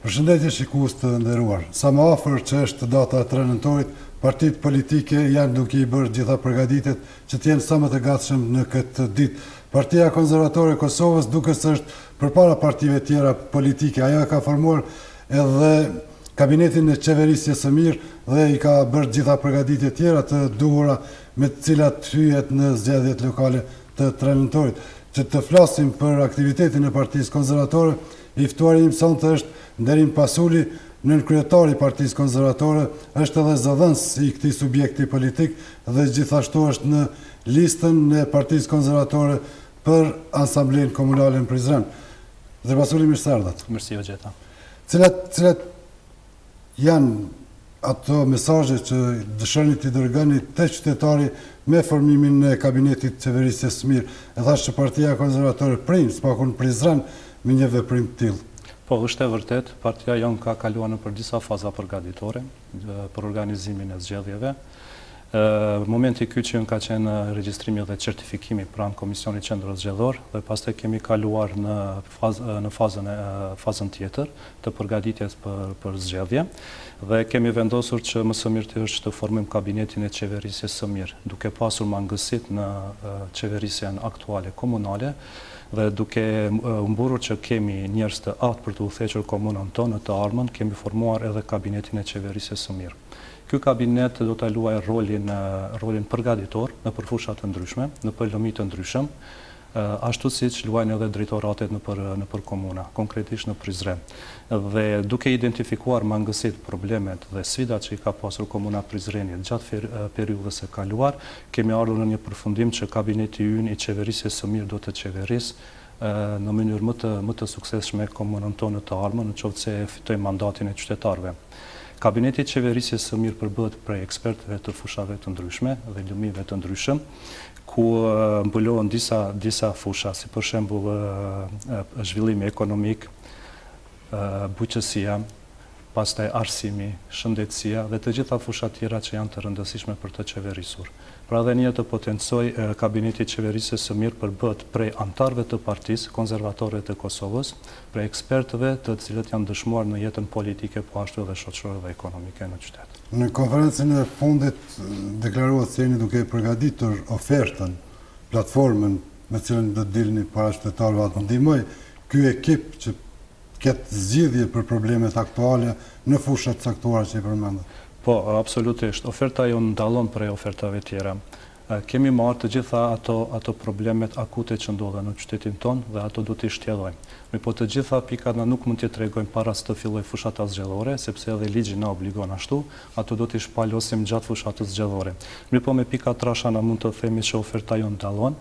Përshëndetje shikues të nderuar. Sa më afër që është data e 3 nëntorit, partitë politike janë duke i bërë gjitha përgatitjet që të jenë sa më të gatshëm në këtë ditë. Partia Konservatore e Kosovës, duke se është përpara partive tjera politike, ajo ka formuar edhe kabinetin e qeverisjes së mirë dhe i ka bërë gjitha përgatitjet tjera të duhura me të cilat hyjet në zgjedhjet lokale të 3 nëntorit. Që të flasim për aktivitetin e Partisë Konservatore, i ftuari im sonte është Nderim Pasuli, nënkryetari i Partisë Konservatore, është edhe zëdhënës i këtij subjekti politik dhe gjithashtu është në listën e Partisë Konservatore për Asamblenë Komunale në Prizren. Dhe Pasuli, mirë se ardhat. Mirësi o gjeta. Cilat janë ato mesazhe që dëshironi t'i dërgoni te qytetari me formimin e kabinetit qeverisjes së mirë? E thash që Partia Konservatore prim, s'pakun Prizren, me një veprim të tillë. Po, është e vërtet, partia jonë ka kaluar në për disa faza përgatitore për organizimin e zgjedhjeve. Momenti ky që ka qenë regjistrimi dhe certifikimi pranë Komisionit Qendror Zgjedhor dhe pastaj kemi kaluar në fazën tjetër të përgatitjes për zgjedhje dhe kemi vendosur që më së miri është të formojmë kabinetin e qeverisjes së mirë, duke pasur mangësit në qeverisjen aktuale komunale dhe duke mburur që kemi njerëz të aftë për të udhëhequr komunën tonë të ardhmen, kemi formuar edhe kabinetin e qeverisjes së mirë. Ky kabinet do të luajë rolin përgatitor në përfusha të ndryshme, në lëmi të ndryshëm, ashtu siç luajnë edhe drejtoratet në për komuna, konkretisht në Prizren. Dhe duke identifikuar mangësitë, problemet dhe sfidat që i ka pasur komuna Prizrenit gjatë periudhës së kaluar, kemi ardhur në një përfundim që kabineti ynë i qeverisjes së mirë do të qeverisë në mënyrë më të suksesshme komunën tonë të ardhmen, në qoftë se fitoj mandatin e qytetarëve. Kabineti i qeverisjes së mirë përbëhet prej ekspertëve të fushave të ndryshme dhe lëmive të ndryshëm, ku mbulohen disa fusha, si për shembull zhvillimi ekonomik, bujqësia, pastaj arsimi, shëndetësia dhe të gjitha fushat tjera që janë të rëndësishme për të qeverisur. Pra dhe një të potencoj, kabineti i qeverisjes së mirë përbëhet prej antarëve të Partisë Konservatore të Kosovës, prej ekspertëve të cilët janë dëshmuar në jetën politike, po ashtu edhe shoqërore dhe ekonomike në qytet. Në konferencën e fundit deklaruat se jeni duke përgatitur ofertën, platformën me cilën do të dilni para qytetarëve atë ndihmoj ky ekip që ketë zgjidhje për problemet aktuale në fushat caktuara që i përmendët. Po, absolutisht. Oferta jonë ndallon prej ofertave tjera. Kemi marrë të gjitha ato problemet akute që ndodhen në qytetin tonë dhe ato do t'i shtjellojmë. Po të gjitha pikat na nuk mund t'i tregojmë para se të filloj fushat zgjedhore, sepse edhe ligji na obligon ashtu, ato do t'i shpalosim gjatë fushatës zgjedhore. Po me pika trasha na mund të themi që oferta jonë ndallon,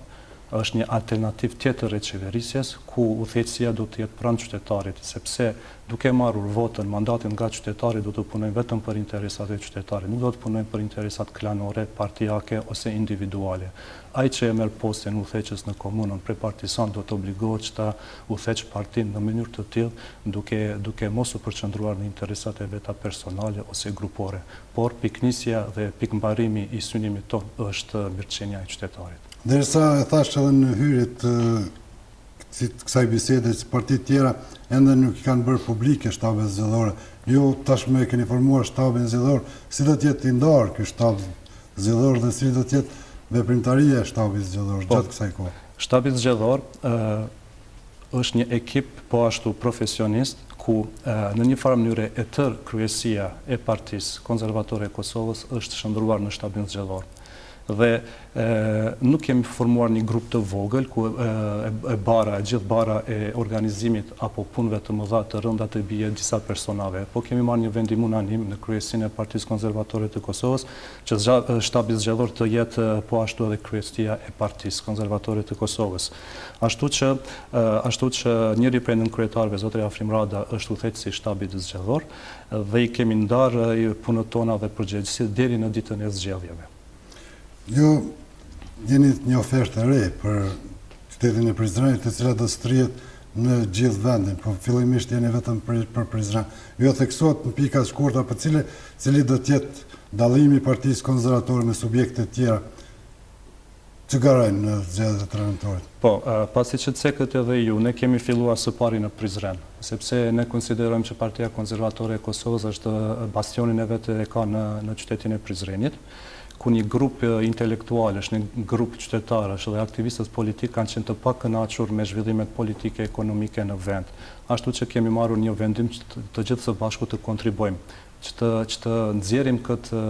është një alternativ tjetër e qeverisjes, ku udhëheqësia do të jetë pranë qytetarit, sepse duke marrur votën, mandatin nga qytetari, do të punojnë vetëm për interesat e qytetarit, nuk do të punojnë për interesat klanore, partijake ose individuale. Ai që e merr postin udhëheqës në komunën prej partisan do të obligohet që ta udhëheq partinë në mënyrë të tillë, duke mos u përqendruar në interesat e veta personale ose grupore, por piknisja dhe pikmbarimi i synimit tonë është mirëqenia e qytetarit. Derisa e thash edhe në hyrjet të kësaj bisede që partitë tjera ende nuk i kanë bërë publike shtabet zgjedhore. Ju tashmë e keni formuar shtabin zgjedhor, si do të jetë i ndarë ky shtab zgjedhor dhe si do të jetë veprimtaria e shtabit zgjedhor gjatë kësaj kohe? Shtabi zgjedhor është një ekip po ashtu profesionist, ku në një farë mënyrë e tërë kryesia e Partisë Konservatore e Kosovës është shndruar në shtabin zgjedhor. Dhe nuk kemi formuar një grup të vogël ku gjithë bara e organizimit apo punëve të mëdha të rënda të bie disa personave, po kemi marrë një vendim unanim në kryesinë e Partisë Konservatore të Kosovës që shtabi zgjedhor të jetë po ashtu edhe kryesia e Partisë Konservatore të Kosovës. Ashtu që njëri prej nënkretarëve, zotëria Afrim Rada, është udhëheqësi i shtabit zgjedhor dhe i kemi ndarë punët tona dhe përgjegjësitë deri në ditën e zgjedhjeve. Ju jeni një ofertë e re për qytetin e Prizrenit, të cilat do strihet në gjithë vendin, por fillimisht jeni vetëm për Prizren. Ju theksuat në pika shkurta për cili do të jetë dallimi i Partisë Konservatore me subjekte të tjera. të garojnë në zgjedhjet e trajnatorit? Po, pasi që cekët edhe ju, ne kemi filluar së pari në Prizren, sepse ne konsiderojmë që Partia Konservatore e Kosovës është bastionin e vetë e ka në qytetin e Prizrenit, ku një grup intelektualësh, një grup qytetarësh dhe aktivistët politik kanë qenë të pakënaqur me zhvillimet politike ekonomike në vend. Ashtu që kemi marrur një vendim që të gjithë së bashku të kontribojmë, që të nxjerrim këtë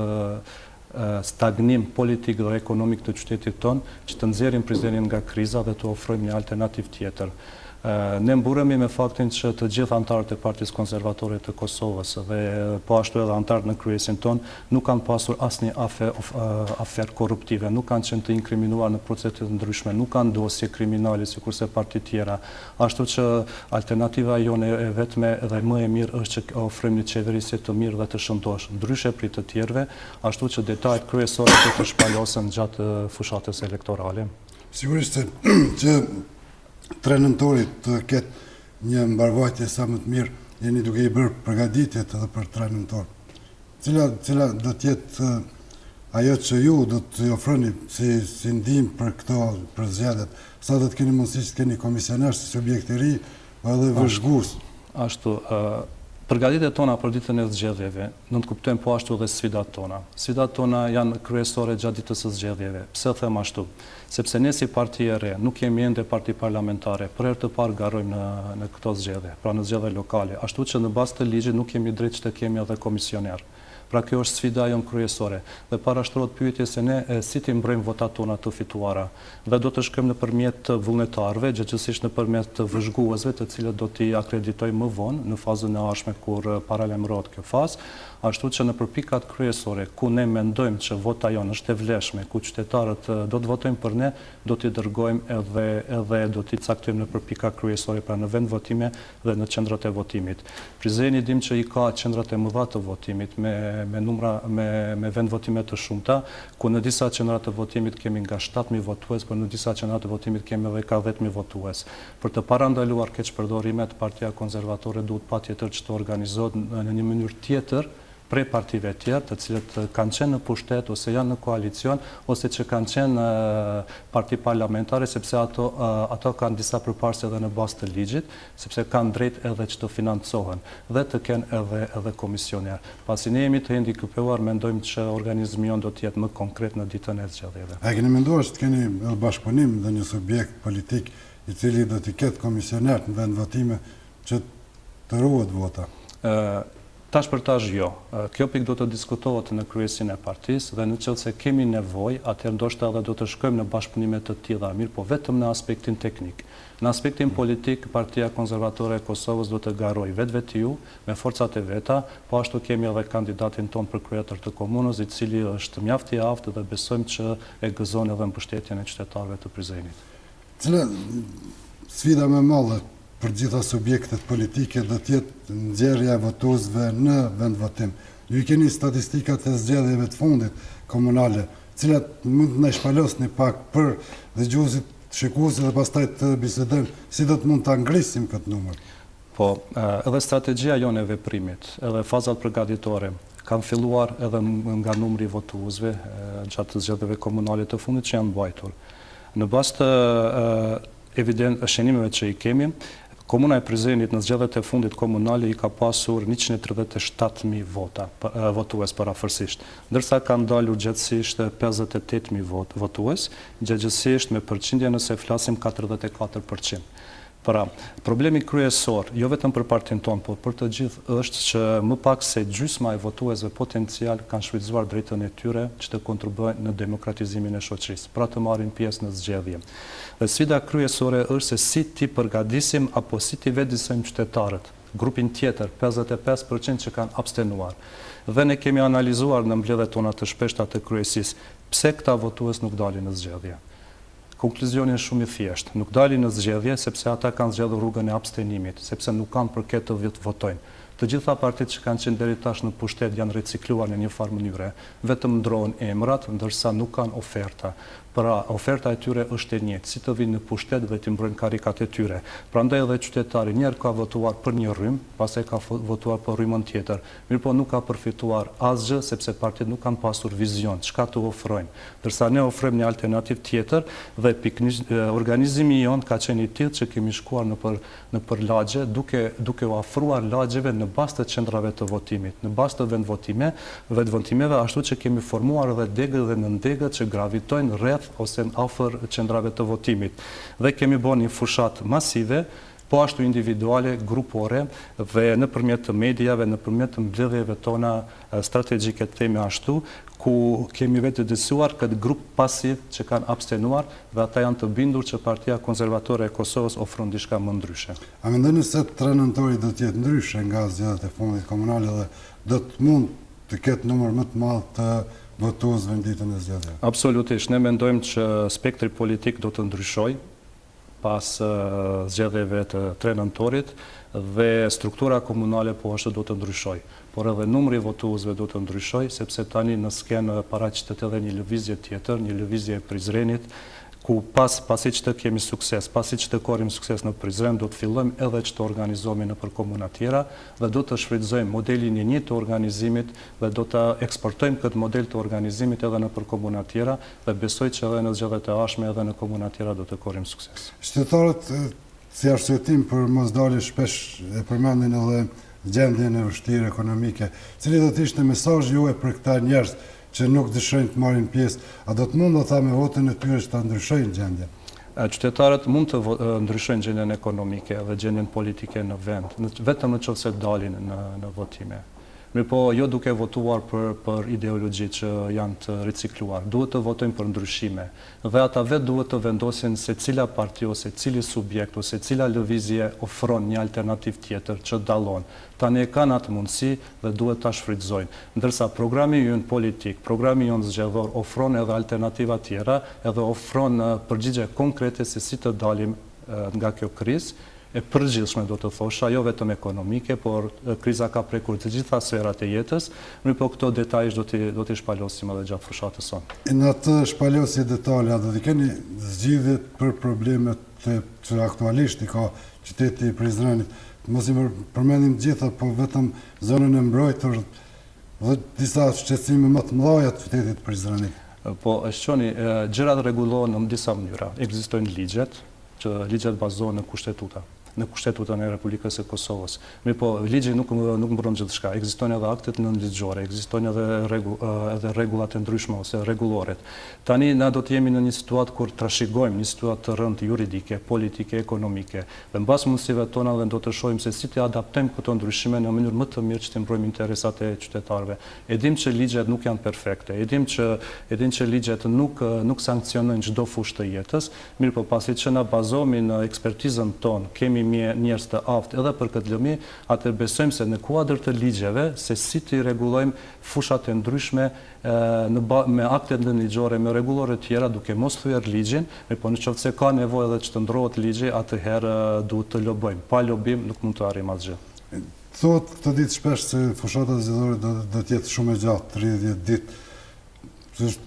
stagnim politik dhe ekonomik të qytetit tonë, që të nxjerrim Prizrenin nga kriza dhe të ofrojmë një alternativ tjetër. Ne mburemi me faktin që të gjithë antarët e Partisë Konservatore të Kosovës dhe po ashtu edhe antarët në kryesin tonë nuk kanë pasur asnjë aferë korruptive, nuk kanë qenë të inkriminuar në procese të ndryshme, nuk kanë dosje kriminale sikurse partitë tjera. Ashtu që alternativa jone e vetme dhe më e mirë është që ofrojmë një qeverisje të mirë dhe të shëndosh, ndryshe prej të tjerëve, ashtu që detajet kryesore do të shpalosen gjatë fushatës elektorale. Sigurisht që trajnantorit të ketë një mbarvajtje sa më të mirë, jeni duke i bërë përgatitjet edhe për trajnantor. Cila do të jetë ajo që ju do të ofroni si ndihmë për këto për zgjedhjet? Sa do të keni mundësi që të keni komisioner si subjekt i ri, edhe vëzhgues? Ashtu, përgatitjet tona për ditën e zgjedhjeve, nënt kuptojmë po ashtu dhe sfidat tona. Sfidat tona janë kryesore gjatë ditës së zgjedhjeve. Pse them ashtu? Sepse ne si parti e re nuk jemi ende parti parlamentare, për herë të parë garojmë në këto zgjedhje, pra në zgjedhje lokale, ashtu që në bazë të ligjit nuk kemi drejt që të kemi edhe komisioner. Pra kjo është sfida jonë kryesore dhe parashtrohet pyetje se ne si ti mbrojmë votat tona të fituara dhe do të shkojmë nëpërmjet vullnetarëve, gjithsesi nëpërmjet vëzhguesve të cilët do t'i akreditojmë më vonë në fazën e ardhshme kur paralajmërohet kjo fazë, ashtu që në pikat kryesore ku ne mendojmë që vota jonë është e vlefshme, ku qytetarët do të votojnë për ne, do t'i dërgojmë edhe do t'i caktojmë në pika kryesore, pra në vend votime dhe në qendrat e votimit. Prizreni dim që i ka qendrat e mëdha të votimit me vend votime të shumta, ku në disa qendra të votimit kemi nga 7.000 votues, por në disa qendra të votimit kemi edhe ka 10.000 votues. Për të parandaluar keqpërdorimet, Partia Konservatore duhet patjetër që të organizohet në një mënyrë tjetër prej partive tjerë, të cilët kanë qenë në pushtet ose janë në koalicion, ose që kanë qenë parti parlamentare, sepse ato kanë disa përparësi edhe në bazë të ligjit, sepse kanë drejt edhe që të financohen dhe të kenë edhe komisioner. Pasi ne jemi të hendikuar, mendojmë që organizmi jonë do të jetë më konkret në ditën e zgjedhjeve. A keni menduar që të keni edhe bashkëpunim dhe një subjekt politik i cili do të ketë komisioner në vend votime që të ruhet vota? Tash për tash jo. Kjo pikë do të diskutohet në kryesin e partisë dhe në qoftë se kemi nevojë, atëherë ndoshta edhe do të shkojmë në bashkëpunime të tilla, mirë, po vetëm në aspektin teknik. Në aspektin politik, Partia Konservatore e Kosovës do të garojë vetveti ju me forcat e veta, po ashtu kemi edhe kandidatin ton për kryetar të komunës, i cili është mjaft i aftë dhe besojmë që e gëzon edhe mbështetjen e qytetarëve të Prizrenit. Cila sfida më e madhe për gjitha subjektet politike do të jetë nxjerrja e votuesve në vendvotim? Ju keni statistikat e zgjedhjeve të fundit komunale, cilat mund të na shpalosni pak për dëgjuesit, shikuesit dhe pastaj të bisedojmë si do të mund ta ngrisim këtë numër. Po, edhe strategjia jonë e veprimit, edhe fazat përgatitore kanë filluar edhe nga numri i votuesve gjatë zgjedhjeve komunale të fundit që janë mbajtur. Në bazë të shënimeve që i kemi, Komuna e Prizrenit në zgjedhjet e fundit komunale i ka pasur 137.000 votues parafërsisht, ndërsa kanë dalur gjatësisht 58.000 votues, gjatësisht me përqindje nëse flasim 44%. Pra, problemi kryesor, jo vetëm për partin tonë, por për të gjithë është që më pak se gjysma e votuesve potencial kanë shfrytzuar drejtën e tyre që të kontribuojnë në demokratizimin e shoqërisë, pra të marrin pjesë në zgjedhje. Dhe sfida kryesore është se si ti përgatisim apo si ti vetëdijsojmë qytetarët, grupin tjetër, 55% që kanë abstenuar. Dhe ne kemi analizuar në mbledhjet tona të shpeshta të kryesisë, pse këta votues nuk dalin në zgjedhje. Konkluzioni është shumë i thjeshtë. Nuk dalin në zgjedhje sepse ata kanë zgjedhur rrugën e abstenimit, sepse nuk kanë për këtë të votojnë. Të gjitha partitë që kanë qenë deri tash në pushtet janë ricikluar në një farë mënyre, vetëm ndrohen emrat, ndërsa nuk kanë oferta. Pra, oferta e tyre është e njëjtë, si të vinë në pushtet dhe të mbrojnë karikat e tyre. Prandaj edhe qytetari njerë ka votuar për një rrymë, pastaj ka votuar për rrymën tjetër. Mirë po nuk ka përfituar asgjë sepse partitë nuk kanë pasur vizion, çka të ofrojnë. Ndërsa ne ofrojmë një alternativë tjetër dhe pikërisht organizimi jon ka qenë i tillë që kemi shkuar në për lagje duke u afruar lagjeve në bazë të qendrave të votimit, në bazë të vendvotimeve, ashtu që kemi formuar edhe degët dhe nëndegët që gravitojnë rreth ose afër qendrave të votimit. Dhe kemi bërë një fushat masive, po ashtu individuale, grupore dhe nëpërmjet të mediave, nëpërmjet të mbledhjeve tona strategjike të themi ashtu, ku kemi vetë dësuar këtë grup pasiv që kanë abstenuar dhe ata janë të bindur që Partia Konservatore e Kosovës ofron diçka më ndryshe. A mendoni se 3 nëntori do të jetë ndryshe nga zgjedhjet e fundit komunale dhe do të mund të ketë numër më të madh të votuesve në ditën e zgjedhjeve? Absolutisht, ne mendojmë që spektri politik do të ndryshojë pas zgjedhjeve të 3 nëntorit dhe struktura komunale po ashtu do të ndryshojë. Por edhe numri i votuesve do të ndryshojë sepse tani në skenë paraqitet edhe një lëvizje tjetër, një lëvizje e Prizrenit, ku pasi që të kemi sukses, pasi që të korim sukses në Prizren, do të fillojmë edhe që të organizohemi në për komuna tjera dhe do të shfrytëzojmë modelin e njëjtë të organizimit dhe do të eksportojmë këtë model të organizimit edhe në për komuna tjera dhe besoj që edhe në zgjedhjet e ardhshme edhe në komuna tjera do të korim sukses. Qytetarët si arsyetim për mosdalje shpesh e përmendin edhe gjendjen e vështirë ekonomike. Cili do të ishte mesazhi juaj për këta njerëz që nuk dëshirojnë të marrin pjesë, a do të mund ata me votën e tyre të ndryshojnë gjendjen? Qytetarët mund të ndryshojnë gjendjen ekonomike dhe gjendjen politike në vend, vetëm nëse dalin në votime. Mirë po, jo duke votuar për ideologji që janë të ricikluar. Duhet të votojnë për ndryshime. Dhe ata vetë duhet të vendosin se cila parti ose cili subjekt ose cila lëvizje ofron një alternativ tjetër që dallon. Tani e kanë atë mundësi dhe duhet ta shfrytëzojnë. Ndërsa programi ynë politik, programi ynë zgjedhor ofron edhe alternativa tjera, edhe ofron përgjigje konkrete se si të dalim nga kjo krizë. E përgjithshme do të thosha, jo vetëm ekonomike, por kriza ka prekur të gjitha sferat e jetës, mirë po këto detajisht do t'i shpalosim edhe gjatë fushatës sonë. Në atë shpalosje detale, do t'i keni zgjidhjet për problemet që aktualisht i ka qyteti i Prizrenit. Mos i përmendim gjitha, po vetëm zonën e mbrojtur dhe disa shqetësime më të mëdha të qytetit të Prizrenit. Po, shqoni, gjërat rregullohen në disa mënyra. Ekzistojnë ligjet, që ligjet bazohen në kushtetutën e Republikës së Kosovës. Mirë po, ligji nuk mbron gjithçka. Ekzistojnë edhe aktet nënligjore, ekzistojnë edhe rregullat e ndryshme ose rregulloret. Tani na do të jemi në një situatë kur trashëgojmë një situatë të rëndë juridike, politike, ekonomike. Dhe mbas mundësive tona dhe do të shohim se si të adaptojmë këto ndryshime në mënyrë më të mirë që të mbrojmë interesat e qytetarëve. E dim që ligjet nuk janë perfekte, e dim që ligjet nuk sankcionojnë çdo fushë të jetës, mirë po pasi që na bazohemi në ekspertizën tonë, kemi njerëz të aftë edhe për këtë lëmi, atë besojmë se në kuadër të ligjeve, se si të rregullojmë fushat e ndryshme me aktet nënligjore, me rregullore tjera, duke mos thyer ligjin, po nëse ka nevojë edhe që të ndrohet ligji, atëherë duhet të lobojmë. Pa lobim nuk mund të arrijmë asgjë. Thotë këtë ditë shpesh se fushata zgjedhore do të jetë shumë e gjatë, 30 ditë.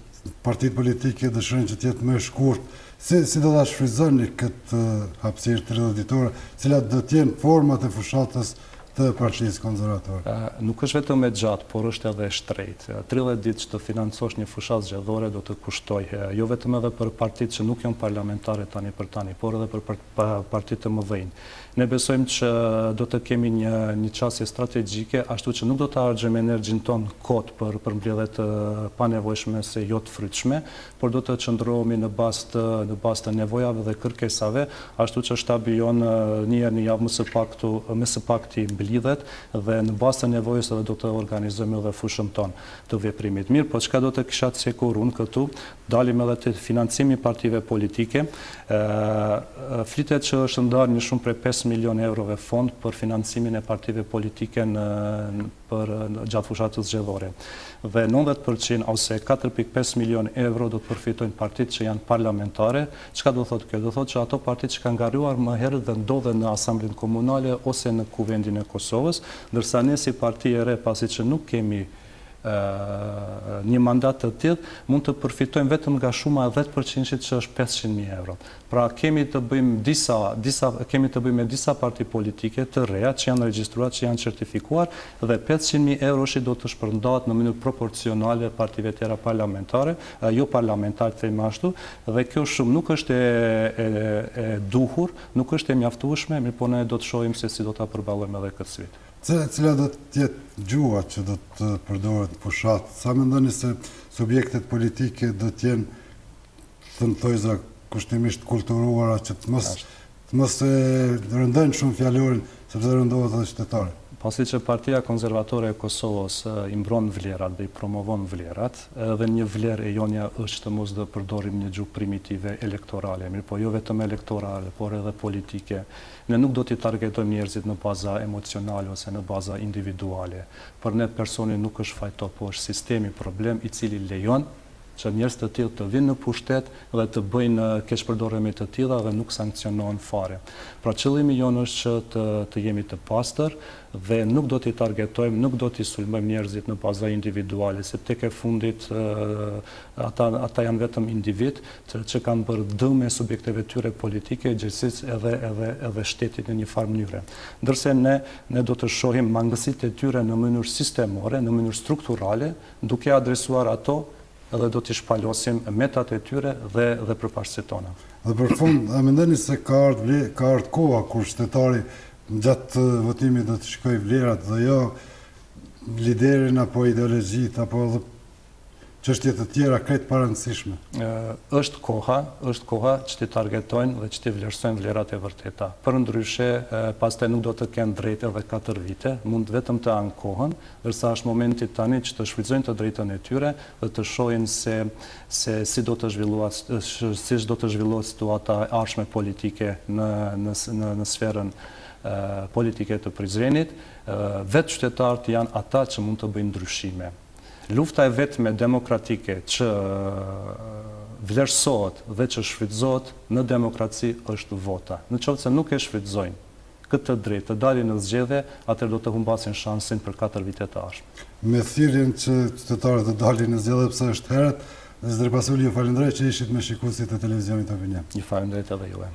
Partitë politike dëshirojnë që të jetë më e shkurtë. Si do ta shfrytëzoni këtë hapësirë 30 ditore, cilat do të jenë format e fushatës të Partisë Konservatore? Nuk është vetëm e gjatë, por është edhe e shtrejtë. 30 ditë që të financosh një fushatë zgjedhore do të kushtojë, jo vetëm edhe për partitë që nuk janë parlamentare tani për tani, por edhe për partitë të mëdhenj. Ne besojmë që do të kemi një çështje strategjike, ashtu që nuk do të harxojmë energjinë tonë kot për mbledhje të panevojshme se jo të frytshme, por do të qëndrohemi në bazë të nevojave dhe kërkesave, ashtu që shtabi jon një herë në javë më së pakti mblidhet dhe në bazë të nevojës edhe do të organizojmë edhe fushën tonë të veprimit. Mirë, po çka do të kisha të siguruar unë këtu, dalim edhe te financimi i partive politike. Flitet që është ndarë një shumë prej 5 milion eurove fond për financimin e partive politike gjatë fushatës zgjedhore. Dhe 90% ose 4.5 milion euro do të përfitojnë partitë që janë parlamentare. Çka do thotë kjo? Do thotë që ato partitë që kanë ngaruar më herët dhe ndodhen në asamblenë komunale ose në kuvendin e Kosovës, ndërsa ne si parti e re, pasi që nuk kemi një mandat të tillë, mund të përfitojmë vetëm nga shuma e 10% që është 500.000 euro. Pra kemi të bëjmë me disa parti politike të reja që janë regjistruar, që janë certifikuar dhe 500.000 euro do të shpërndahet në mënyrë proporcionale partive tjera parlamentare, jo parlamentare themi ashtu, dhe kjo shumë nuk është e duhur, nuk është e mjaftueshme, mirë po ne do të shohim se si do ta përballojmë edhe këtë sfidë. Cila do të jetë gjuha që do të përdoret në fushat? Sa mendoni se subjektet politike do të jenë, thojza kushtimisht kulturuara, që të mos e rëndojnë shumë fjalorin, sepse rëndohet edhe qytetare? Pasi që Partia Konservatore e Kosovës i mbron vlerat dhe i promovon vlerat, edhe një vlerë e jonja është të mos dhe përdorim një gjuhë primitive elektorale, mirë po jo vetëm elektorale, por edhe politike. Ne nuk do t'i targetojmë njerëzit në baza emocionale ose në baza individuale. Për ne personi nuk është fajto, po është sistemi problem i cili lejon që njerëz të tillë të vinë në pushtet dhe të bëjnë keqpërdorime të tilla dhe nuk sankcionohen fare. Pra qëllimi jonë është që të jemi të pastër dhe nuk do t'i targetojmë, nuk do t'i sulmojmë njerëzit në baza individuale, sepse tek e fundit ata janë vetëm individ që kanë bërë dëm subjekteve tyre politike, gjërësisë edhe shtetit në një farë mënyre. Ndërse ne do të shohim mangësitë e tyre në mënyrë sistemore, në mënyrë strukturale, duke adresuar ato edhe do t'i shpalosim metat e tyre dhe përparësitë tona. Dhe për fund, a mendoni se ka ardhur koha kur qytetari gjatë votimit do të shikojë vlerat dhe jo liderin apo ideologjit apo çështje të tjera krejt parëndësishme? Është koha që t'i targetojnë dhe që t'i vlerësojnë vlerat e vërteta. Për ndryshe, pastaj nuk do të kenë drejtë edhe 4 vite, mund vetëm të ankohen, ndërsa është momenti tani që të shfrytëzojnë të drejtën e tyre dhe të shohin se si do të zhvillohet situata e ardhshme politike në sferën politike të Prizrenit. Vetë qytetarët janë ata që mund të bëjnë ndryshime. Lufta e vetme demokratike që vlerësohet dhe që shfrytëzohet në demokraci është vota. Në qoftë se nuk e shfrytëzojnë këtë drejtë të dalin në zgjedhje, atëherë do të humbasin shansin për 4 vite të ardhshme. Me thirrjen që qytetarët të dalin në zgjedhje pse është herët, Zëri Pasuli, ju falenderoj që ishit me shikuesit e televizionit Opinion. Ju falenderoj edhe juve.